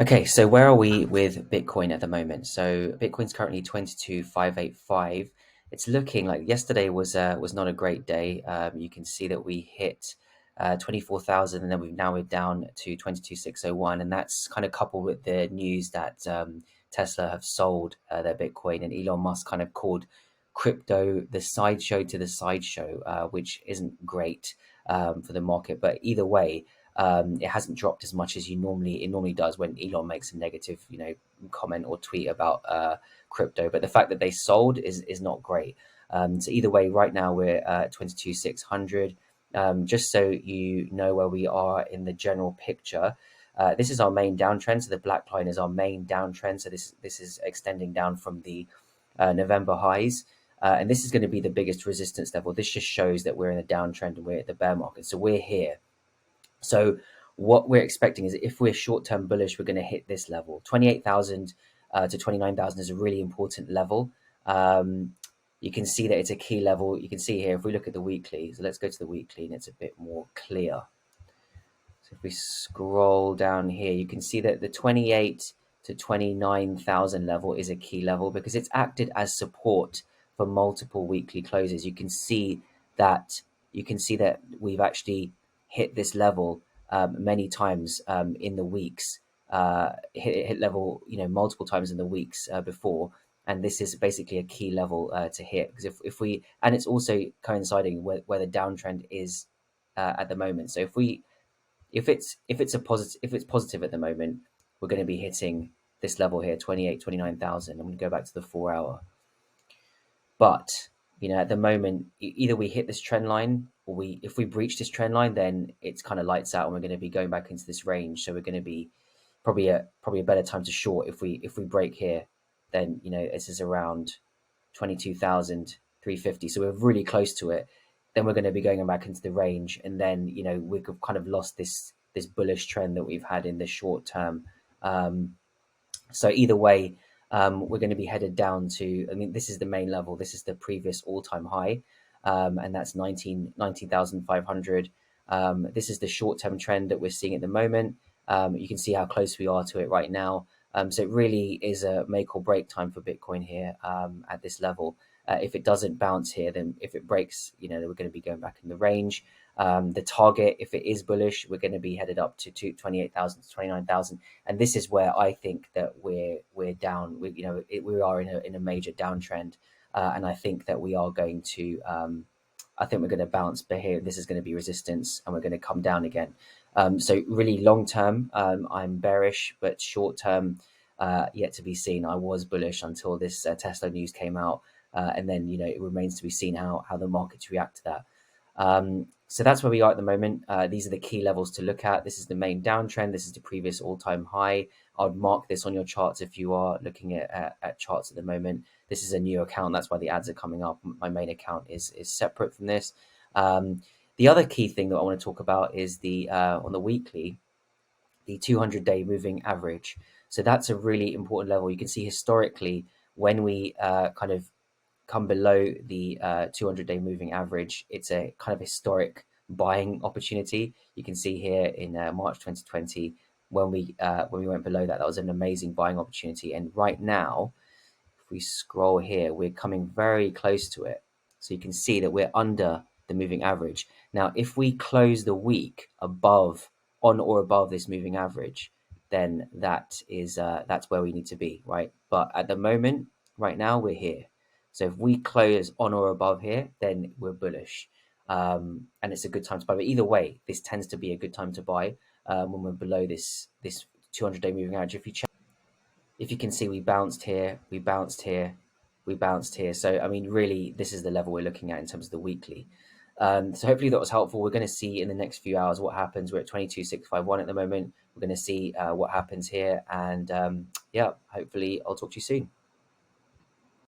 Okay, so where are we with Bitcoin at the moment? So Bitcoin's currently 22,585. It's looking like yesterday was not a great day. You can see that we hit 24,000, and then we're down to 22,601, and that's kind of coupled with the news that Tesla have sold their Bitcoin, and Elon Musk kind of called crypto the sideshow to the sideshow, which isn't great for the market. But either way, it hasn't dropped as much as it normally does when Elon makes a negative, comment or tweet about crypto. But the fact that they sold is not great. So either way, right now we're at 22,600. Just so you know where we are in the general picture, this is our main downtrend. So the black line is our main downtrend. So this is extending down from the November highs. And this is going to be the biggest resistance level. This just shows that we're in a downtrend and we're at the bear market. So we're here. So what we're expecting is if we're short-term bullish, we're going to hit this level. 28,000 to 29,000 is a really important level. You can see that it's a key level. You can see here, if we look at the weekly, so let's go to the weekly and it's a bit more clear. So if we scroll down here, you can see that the 28 to 29,000 level is a key level because it's acted as support for multiple weekly closes. That you can see that we've actually hit this level many times in the weeks. Hit level, multiple times in the weeks before, and this is basically a key level to hit because if we, and it's also coinciding where the downtrend is at the moment. So if it's positive at the moment, we're going to be hitting this level here, 29,000. I'm going to go back to the 4 hour. But at the moment, either we hit this trend line, or if we breach this trend line, then it's kind of lights out, and we're going to be going back into this range. So we're going to be probably a better time to short if we break here. Then this is around 22,350. So we're really close to it. Then we're going to be going back into the range, and then we've kind of lost this bullish trend that we've had in the short term. So either way, we're going to be headed down to, I mean, this is the main level. This is the previous all-time high, and that's 19,500. This is the short-term trend that we're seeing at the moment. You can see how close we are to it right now. So it really is a make or break time for Bitcoin here at this level. If it doesn't bounce here, then if it breaks, then we're going to be going back in the range. The target, if it is bullish, we're going to be headed up to 28,000 to 29,000, and this is where I think that we're down. We are in a major downtrend, and I think that we are going to. I think we're going to bounce, but here this is going to be resistance, and we're going to come down again. So really long term, I'm bearish, but short term, yet to be seen. I was bullish until this Tesla news came out, and then it remains to be seen how the markets react to that. So that's where we are at the moment. These are the key levels to look at. This is the main downtrend. This is the previous all-time high. I would mark this on your charts if you are looking at charts at the moment. This is a new account. That's why the ads are coming up. My main account is separate from this. The other key thing that I want to talk about is the on the weekly, the 200-day moving average. So that's a really important level. You can see historically when we kind of come below the 200-day moving average, it's a kind of historic buying opportunity. You can see here in March 2020 when we went below that was an amazing buying opportunity. And right now, if we scroll here, we're coming very close to it. So you can see that we're under the moving average. Now, if we close the week on or above this moving average, then that's where we need to be, right? But at the moment, right now, we're here. So if we close on or above here, then we're bullish, and it's a good time to buy. But either way, this tends to be a good time to buy when we're below this 200-day moving average. If you can see, we bounced here, we bounced here, we bounced here. So I mean, really, this is the level we're looking at in terms of the weekly. So hopefully that was helpful. We're going to see in the next few hours what happens. We're at 22,651 at the moment. We're going to see what happens here, and yeah, hopefully I'll talk to you soon.